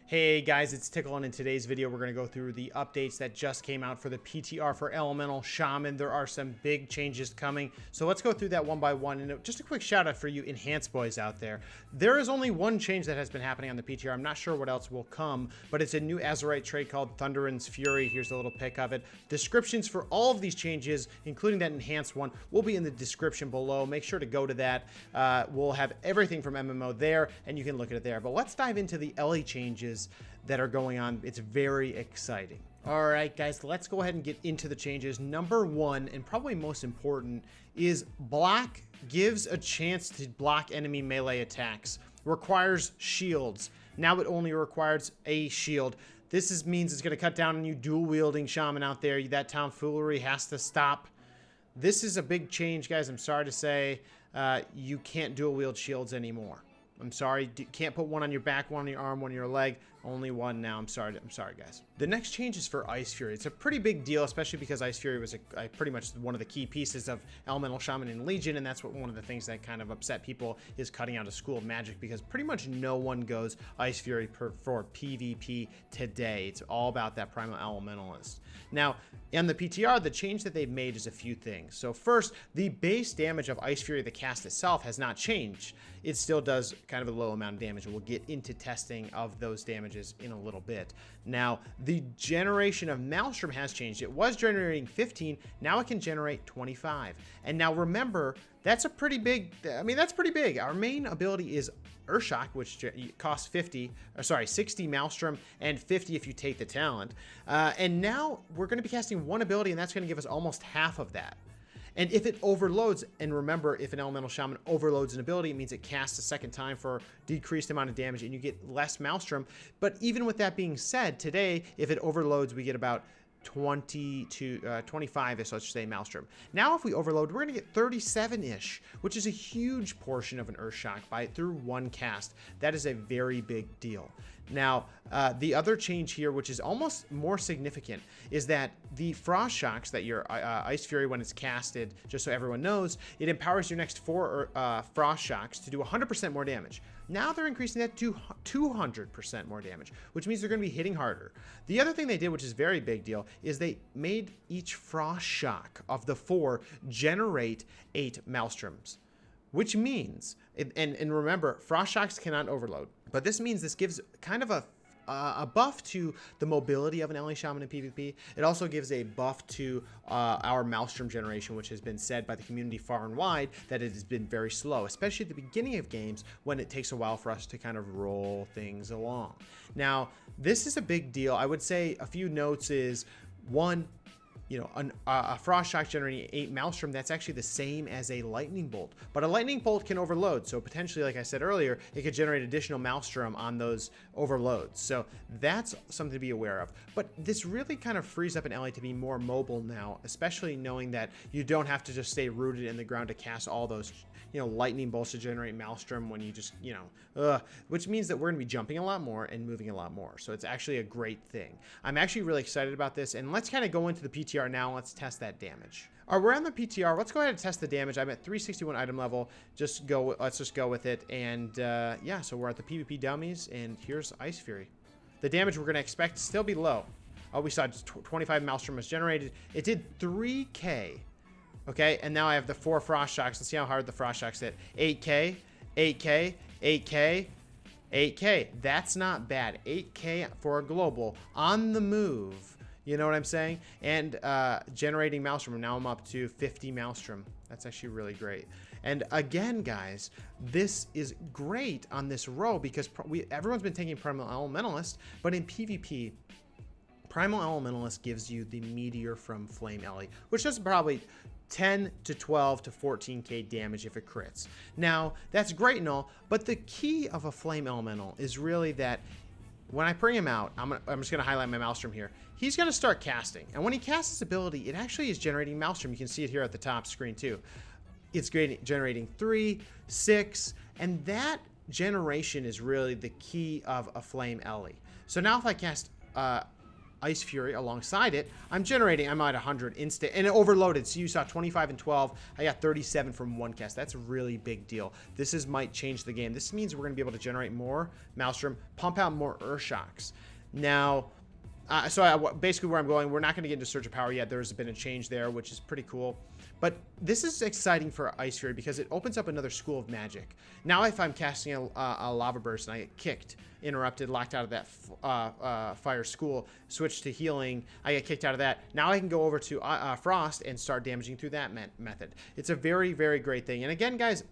Hey guys, it's Tiqqle, and in today's video we're going to go through the updates that just came out for the PTR for Elemental Shaman. There are some big changes coming, so let's go through that one by one. And just a quick shout out for you enhanced boys out there. There is only one change that has been happening on the PTR. I'm not sure what else will come, but it's a new Azerite trait called Thunder's Fury. Here's a little pic of it. Descriptions for all of these changes, including that enhanced one, will be in the description below. Make sure to go to that. We'll have everything from MMO there, and you can look at it there. But let's dive into the LE changes that are going on. It's very exciting. All right, guys, let's go ahead and get into the changes. Number one, and probably most important, is block gives a chance to block enemy melee attacks. Requires shields. Now it only requires a shield. This means it's going to cut down on you dual-wielding shaman out there. That tomfoolery has to stop. This is a big change, guys. I'm sorry to say you can't dual-wield shields anymore. I'm sorry, can't put one on your back, one on your arm, one on your leg. Only one now. I'm sorry, guys. The next change is for ICEFURY. It's a pretty big deal, especially because ICEFURY was pretty much one of the key pieces of Elemental Shaman and Legion, and that's what one of the things that kind of upset people is cutting out of School of Magic, because pretty much no one goes ICEFURY for PvP today. It's all about that Primal Elementalist. Now, in the PTR, the change that they've made is a few things. So first, the base damage of ICEFURY, the cast itself, has not changed. It still does kind of a low amount of damage, and we'll get into testing of those damages in a little bit. Now, the generation of Maelstrom has changed. It was generating 15, now it can generate 25. And now remember, that's a pretty big, that's pretty big. Our main ability is Earthshock, which costs 60 Maelstrom and 50 if you take the talent. And now we're going to be casting one ability, and that's going to give us almost half of that. And if it overloads, and remember, if an Elemental Shaman overloads an ability, it means it casts a second time for decreased amount of damage, and you get less Maelstrom. But even with that being said, today, if it overloads, we get about 20 to 25-ish, let's say, Maelstrom. Now, if we overload, we're going to get 37-ish, which is a huge portion of an Earthshock through one cast. That is a very big deal. Now, the other change here, which is almost more significant, is that the FROSTSHOCKs that your ICEFURY, when it's casted, just so everyone knows, it empowers your next 4 FROSTSHOCKs to do 100% more damage. Now they're increasing that to 200% more damage, which means they're going to be hitting harder. The other thing they did, which is a very big deal, is they made each FROSTSHOCK of the 4 generate 8 Maelstroms. Which means, and remember, FROSTSHOCKs cannot overload, but this means this gives kind of a buff to the mobility of an LE Shaman in PvP. It also gives a buff to our Maelstrom generation, which has been said by the community far and wide that it has been very slow, especially at the beginning of games when it takes a while for us to kind of roll things along. Now, this is a big deal. I would say a few notes is, one, a FROSTSHOCK generating 8 Maelstrom, that's actually the same as a Lightning Bolt. But a Lightning Bolt can overload, so potentially, like I said earlier, it could generate additional Maelstrom on those overloads. So that's something to be aware of. But this really kind of frees up an LE to be more mobile now, especially knowing that you don't have to just stay rooted in the ground to cast all those, Lightning Bolts to generate Maelstrom when you just, which means that we're going to be jumping a lot more and moving a lot more. So it's actually a great thing. I'm actually really excited about this, and let's kind of go into the PTR now. Let's test that damage. All right, we're on the PTR. Let's go ahead and test the damage. I'm at 361 item level. Let's just go with it. And yeah, so we're at the PvP dummies, and here's ICEFURY. The damage we're going to expect to still be low. Oh, we saw 25 Maelstrom was generated. It did 3K. Okay, and now I have the 4 FROSTSHOCKs. Let's see how hard the FROSTSHOCKs hit. 8K, 8K, 8K, 8K. That's not bad. 8K for a global on the move. You know what I'm saying? And generating Maelstrom. Now I'm up to 50 Maelstrom. That's actually really great. And again, guys, this is great on this row because everyone's been taking Primal Elementalist, but in PvP, Primal Elementalist gives you the Meteor from Flame LE, which does probably 10 to 12 to 14k damage if it crits. Now, that's great and all, but the key of a Flame Elemental is really that when I bring him out, I'm just going to highlight my Maelstrom here. He's going to start casting. And when he casts his ability, it actually is generating Maelstrom. You can see it here at the top screen too. It's generating 3, 6, and that generation is really the key of a Flame LE. So now if I cast Ice Fury alongside it, I'm at 100 instant, and it overloaded. So you saw 25 and 12. I got 37 from one cast. That's a really big deal. This might change the game. This means we're going to be able to generate more Maelstrom, pump out more Earthshocks. Now, basically where I'm going, we're not going to get into Surge of Power yet. There's been a change there, which is pretty cool. But this is exciting for Ice Fury because it opens up another school of magic. Now if I'm casting a Lava Burst and I get kicked, interrupted, locked out of that fire school, switch to healing, I get kicked out of that. Now I can go over to Frost and start damaging through that method. It's a very, very great thing. And again, guys,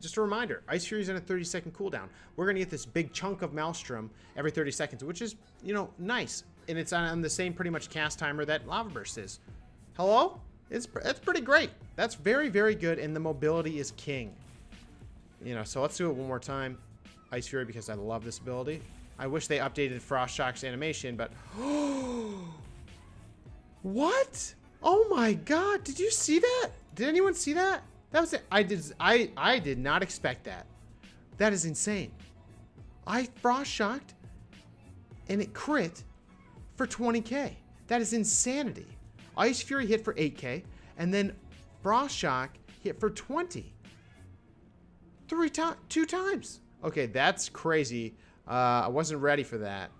just a reminder, Ice Fury's in a 30-second cooldown. We're going to get this big chunk of Maelstrom every 30 seconds, which is, you know, nice. And it's on the same pretty much cast timer that Lava Burst is. Hello? It's pretty great. That's very, very good, and the mobility is king. You know, so let's do it one more time. Ice Fury, because I love this ability. I wish they updated FROSTSHOCK's animation, but... What? Oh my god, did you see that? Did anyone see that? That was it. I did not expect that. That is insane. I FROSTSHOCKed, and it crit for 20k. That is insanity. Ice Fury hit for 8k, and then FROSTSHOCK hit for 20. Two times. Okay, that's crazy. I wasn't ready for that.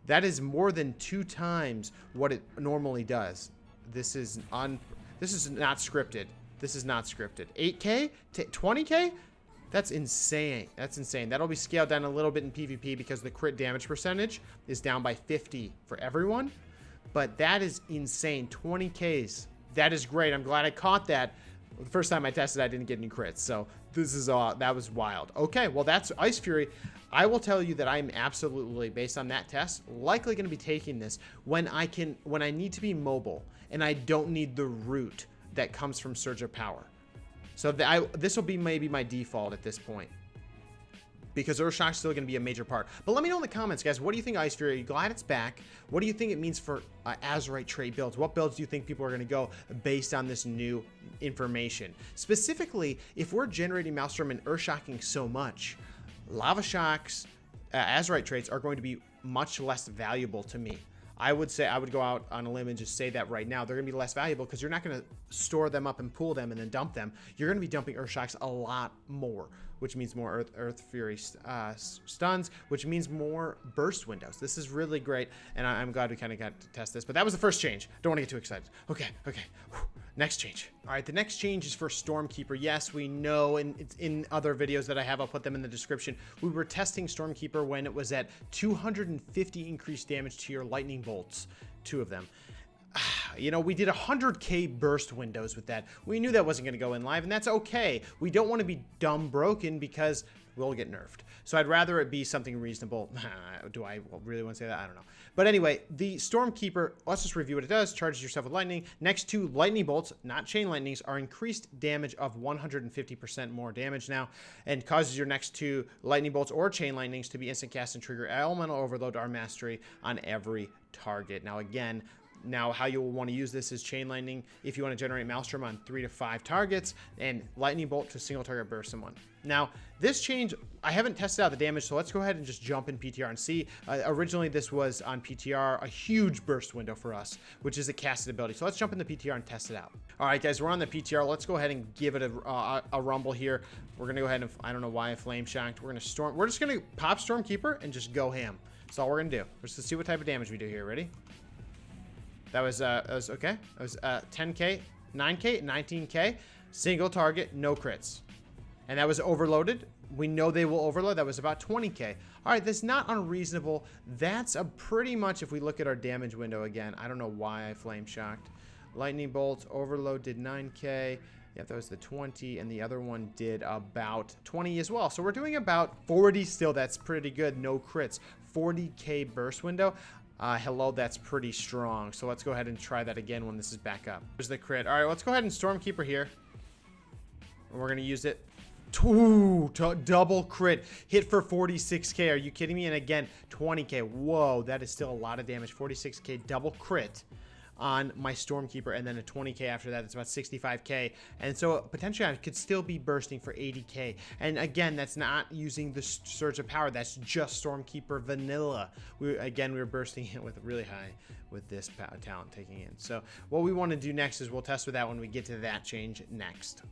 That is more than 2 times what it normally does. This is not scripted. This is not scripted. 8k to 20k? That's insane. That's insane. That'll be scaled down a little bit in PvP because the crit damage percentage is down by 50 for everyone. But that is insane. 20Ks. That is great. I'm glad I caught that. The first time I tested, I didn't get any crits. So this is that was wild. Okay, well that's Ice Fury. I will tell you that I'm absolutely, based on that test, likely going to be taking this when I need to be mobile and I don't need the root that comes from Surge of Power. So this will be maybe my default at this point, because Earthshock's still going to be a major part. But let me know in the comments, guys. What do you think of Ice Fury? Are you glad it's back? What do you think it means for Azerite trait builds? What builds do you think people are going to go based on this new information? Specifically, if we're generating Maelstrom and Earthshocking so much, Lava Shocks, Azerite traits are going to be much less valuable to me. I would go out on a limb and just say that right now. They're going to be less valuable because you're not going to store them up and pool them and then dump them. You're going to be dumping Earthshocks a lot more, which means more Earth Fury stuns, which means more burst windows. This is really great, and I'm glad we kind of got to test this. But that was the first change. Don't want to get too excited. Okay. Whew. Next change. All right, the next change is for Stormkeeper. Yes, we know, and it's in other videos that I have. I'll put them in the description. We were testing Stormkeeper when it was at 250 increased damage to your lightning bolts, 2 of them. You know, we did 100k burst windows with that. We knew that wasn't going to go in live, and that's okay. We don't want to be dumb broken because we'll get nerfed. So I'd rather it be something reasonable. Do I really want to say that? I don't know. But anyway, the Stormkeeper, let's just review what it does. Charges yourself with lightning. Next 2 lightning bolts, not chain lightnings, are increased damage of 150% more damage now, and causes your next 2 lightning bolts or chain lightnings to be instant cast and trigger elemental overload or mastery on every target. Now again, how you'll want to use this is chain lightning if you want to generate Maelstrom on 3 to 5 targets, and lightning bolt to single target burst someone. Now, this change, I haven't tested out the damage, so let's go ahead and just jump in PTR and see. Originally, this was on PTR, a huge burst window for us, which is a casted ability. So let's jump into PTR and test it out. All right, guys, we're on the PTR. Let's go ahead and give it a rumble here. We're going to go ahead and, I don't know why I flame shocked. We're just going to pop Stormkeeper and just go ham. That's all we're going to do. Let's see what type of damage we do here. Ready? That was okay. That was 10k, 9k, 19k, single target, no crits. And that was overloaded. We know they will overload. That was about 20k. All right, that's not unreasonable. That's a pretty much, if we look at our damage window again, I don't know why I flame shocked. Lightning bolt, overload did 9k. Yeah, that was the 20, and the other one did about 20 as well. So we're doing about 40 still. That's pretty good. No crits. 40k burst window. Hello, that's pretty strong. So let's go ahead and try that again when this is back up. There's the crit. All right, let's go ahead and Stormkeeper here. And we're going to use it. Double crit. Hit for 46k. Are you kidding me? And again, 20k. Whoa, that is still a lot of damage. 46k double crit on my Stormkeeper, and then a 20k after that. It's about 65k. And so potentially I could still be bursting for 80k. And again, that's not using the Surge of Power. That's just Stormkeeper vanilla. We were bursting it with really high with this talent taking in. So what we want to do next is we'll test with that when we get to that change next.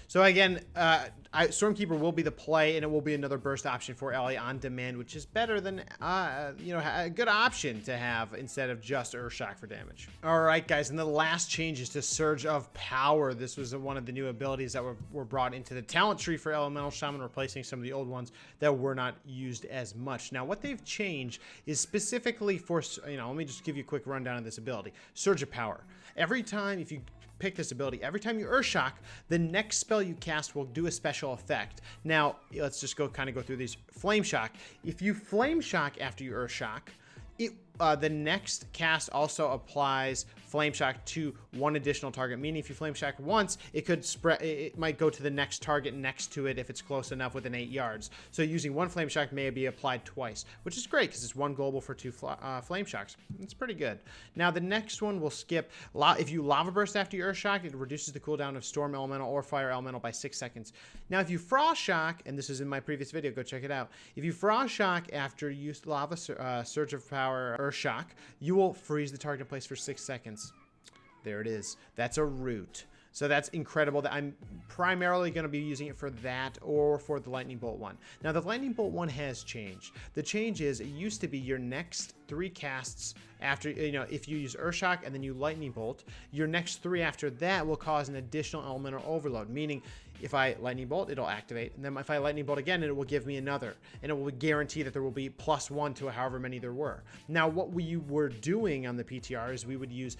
So again, Stormkeeper will be the play, and it will be another burst option for Ellie on demand, which is better than, a good option to have instead of just Earthshock for damage. All right, guys, and the last change is to Surge of Power. This was one of the new abilities that were brought into the talent tree for Elemental Shaman, replacing some of the old ones that were not used as much. Now, what they've changed is specifically for, let me just give you a quick rundown of this ability. Surge of Power. Every time, if you pick this ability, every time you Earthshock, the next spell you cast will do a special effect. Now, let's just go through these. Flame Shock. If you Flame Shock after you Earthshock, the next cast also applies Flame Shock to one additional target, meaning if you Flame Shock once, it could spread, it might go to the next target next to it if it's close enough within 8 yards. So using one Flame Shock may be applied twice, which is great because it's one global for 2 Flame Shocks. It's pretty good. Now the next one will skip. If you Lava Burst after you Earthshock, it reduces the cooldown of Storm Elemental or Fire Elemental by 6 seconds. Now if you Frost Shock, and this is in my previous video, go check it out. If you Frost Shock after you Lava Surge of Power Earthshock, you will freeze the target in place for 6 seconds. There it is. That's a root. So that's incredible. That I'm primarily going to be using it for that or for the Lightning Bolt one. Now the Lightning Bolt one has changed. The change is it used to be your next 3 casts after, if you use Earthshock and then you Lightning Bolt, your next 3 after that will cause an additional elemental overload, meaning if I Lightning Bolt, it'll activate, and then if I Lightning Bolt again, it will give me another, and it will guarantee that there will be +1 to however many there were. Now, what we were doing on the PTR is we would use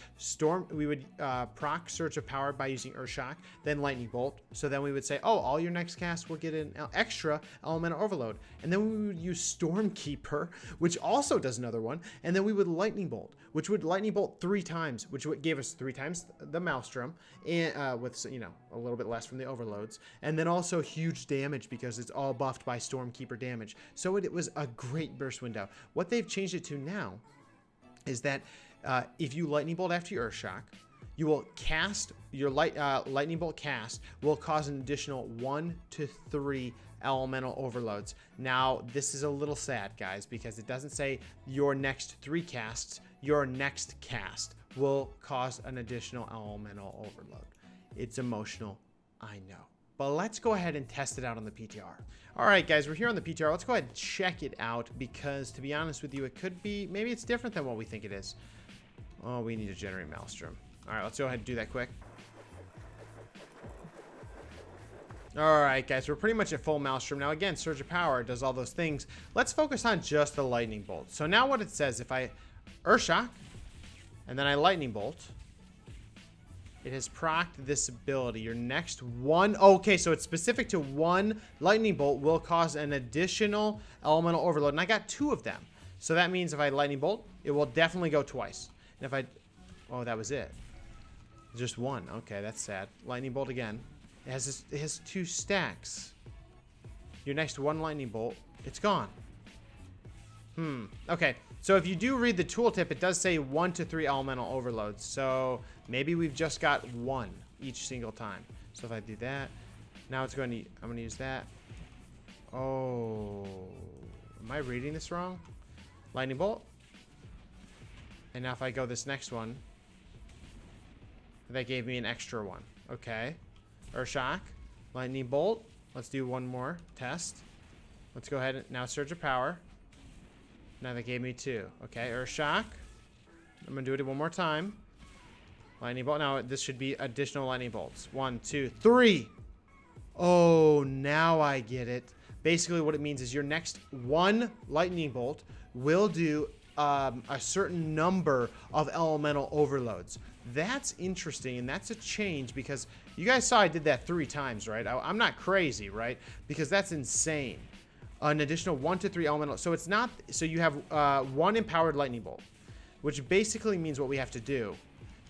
proc Surge of Power by using Earthshock, then Lightning Bolt, so then we would say, oh, all your next casts will get an extra elemental overload, and then we would use Stormkeeper, which also does another one, and then we would Lightning Bolt, which would Lightning Bolt 3 times, which would give us 3 times the Maelstrom, and with a little bit less from the overloads, and then also huge damage because it's all buffed by Stormkeeper damage. So it was a great burst window. What they've changed it to now is that if you Lightning Bolt after your Earthshock, you will cast your Lightning Bolt cast will cause an additional 1 to 3 elemental overloads. Now, this is a little sad, guys, because it doesn't say your next 3 casts. Your next cast will cause an additional elemental overload. It's emotional, I know. But let's go ahead and test it out on the PTR. All right, guys, we're here on the PTR. Let's go ahead and check it out because, to be honest with you, it could be, maybe it's different than what we think it is. Oh, we need to generate Maelstrom. All right, let's go ahead and do that quick. All right, guys, we're pretty much at full Maelstrom. Now, again, Surge of Power does all those things. Let's focus on just the Lightning Bolt. So now what it says, if I Earthshock and then I Lightning Bolt, it has procced this ability. Your next one... Okay, so it's specific to one Lightning Bolt will cause an additional elemental overload. And I got 2 of them. So that means if I Lightning Bolt, it will definitely go twice. And if I... Oh, that was it. Just 1. Okay, that's sad. Lightning Bolt again. It has 2 stacks. Your next 1 Lightning Bolt, it's gone. Okay, so if you do read the tooltip, it does say 1 to 3 elemental overloads. So maybe we've just got 1 each single time. So if I do that, now it's going to, I'm going to use that. Oh, am I reading this wrong? Lightning Bolt. And now if I go this next one, that gave me an extra 1. Okay. Earthshock, Lightning Bolt. Let's do one more test. Let's go ahead and now Surge of Power. Now that gave me 2. Okay, Earthshock. I'm gonna do it one more time. Lightning Bolt. Now this should be additional Lightning Bolts. 1, 2, 3. Oh, now I get it. Basically what it means is your next 1 Lightning Bolt will do a certain number of elemental overloads. That's interesting, and that's a change because you guys saw I did that 3 times, right? I'm not crazy, right? Because that's insane. An additional 1 to 3 elemental. So it's not. So you have 1 empowered Lightning Bolt, which basically means what we have to do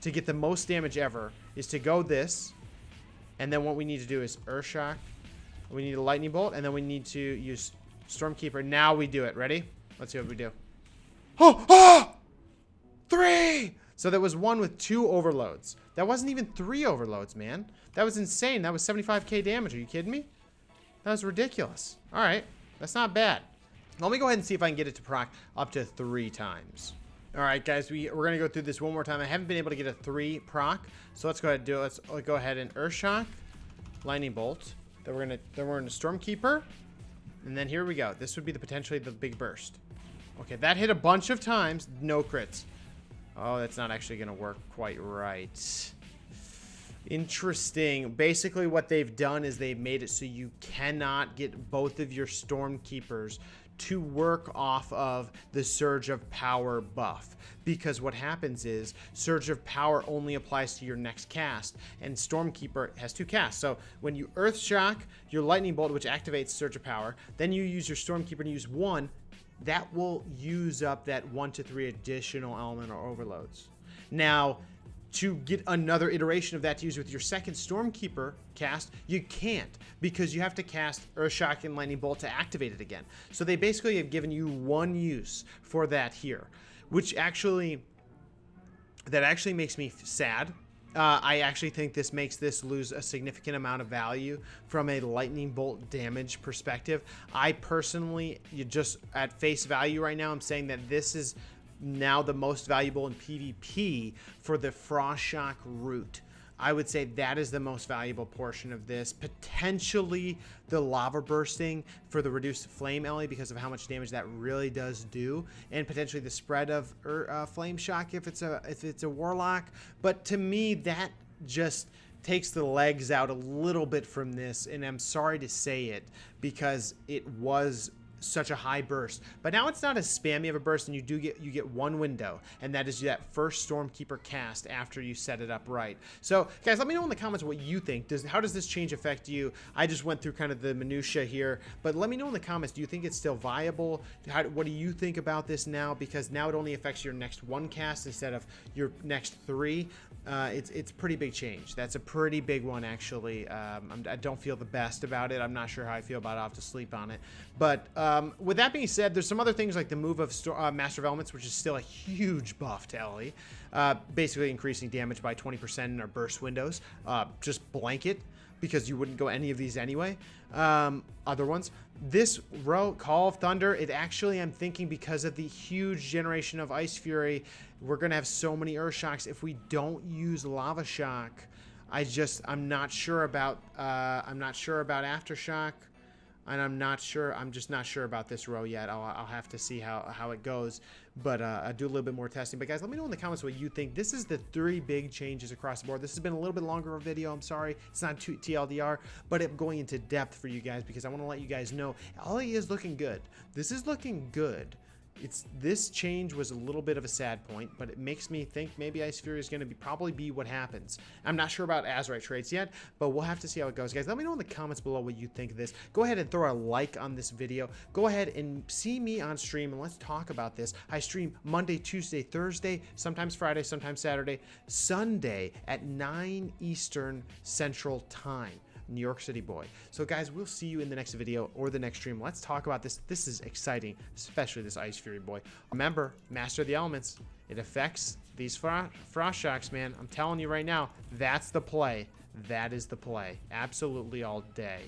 to get the most damage ever is to go this, and then what we need to do is Earthshock. We need a Lightning Bolt, and then we need to use Stormkeeper. Now we do it. Ready? Let's see what we do. Oh! Ah! 3! So there was one with 2 overloads. That wasn't even 3 overloads, man. That was insane. That was 75k damage. Are you kidding me? That was ridiculous. All right. That's not bad. Let me go ahead and see if I can get it to proc up to 3 times. All right, guys. We're going to go through this one more time. I haven't been able to get a 3 proc. So let's go ahead and do it. Let's go ahead and Earthshock, Lightning Bolt. Then we're going to Stormkeeper. And then here we go. This would be potentially the big burst. Okay, that hit a bunch of times. No crits. Oh, that's not actually going to work quite right. Interesting. Basically, what they've done is they've made it so you cannot get both of your Stormkeepers to work off of the Surge of Power buff. Because what happens is Surge of Power only applies to your next cast, and Stormkeeper has 2 casts. So when you Earthshock your Lightning Bolt, which activates Surge of Power, then you use your Stormkeeper and use 1, that will use up that 1 to 3 additional elemental overloads. Now, to get another iteration of that to use with your second Stormkeeper cast, you can't, because you have to cast Earthshock and Lightning Bolt to activate it again. So they basically have given you 1 use for that here, which actually makes me sad. I actually think this makes this lose a significant amount of value from a Lightning Bolt damage perspective. I personally, just at face value right now, I'm saying that this is now the most valuable in PvP for the FROSTSHOCK route. I would say that is the most valuable portion of this. Potentially the lava bursting for the reduced flame Ellie because of how much damage that really does do, and potentially the spread of flame shock if it's a warlock. But to me, that just takes the legs out a little bit from this, and I'm sorry to say it because it was such a high burst, but now it's not as spammy of a burst, and you get 1 window, and that is that first Stormkeeper cast after you set it up right. So guys, let me know in the comments what you think. How does this change affect you? I just went through kind of the minutia here, but let me know in the comments, do you think it's still viable? What do you think about this now? Because now it only affects your next 1 cast instead of your next 3. It's a pretty big change. That's a pretty big one, actually. I don't feel the best about it. I'm not sure how I feel about it. I'll have to sleep on it. But with that being said, there's some other things like the move of Master of Elements, which is still a huge buff to Ellie. Basically increasing damage by 20% in our burst windows. Just blanket, because you wouldn't go any of these anyway. Other ones. This row, Call of Thunder, it actually, I'm thinking, because of the huge generation of ICEFURY, we're going to have so many Earthshocks. If we don't use Lava Shock, I'm not sure about Aftershock. And I'm just not sure about this row yet. I'll have to see how it goes, but I'll do a little bit more testing. But guys, let me know in the comments what you think. This is the 3 big changes across the board. This has been a little bit longer of a video. I'm sorry. It's not TLDR, but I'm going into depth for you guys because I want to let you guys know Ellie is looking good. This is looking good. This change was a little bit of a sad point, but it makes me think maybe ICEFURY is going to probably be what happens. I'm not sure about Azerite Traits yet, but we'll have to see how it goes. Guys, let me know in the comments below what you think of this. Go ahead and throw a like on this video. Go ahead and see me on stream, and let's talk about this. I stream Monday, Tuesday, Thursday, sometimes Friday, sometimes Saturday, Sunday at 9 Eastern Central Time. New York City boy. So guys, we'll see you in the next video or the next stream. Let's talk about this. This is exciting, especially this ICEFURY boy. Remember, Master the Elements. It affects these FROSTSHOCKs, man. I'm telling you right now, that's the play. That is the play. Absolutely all day.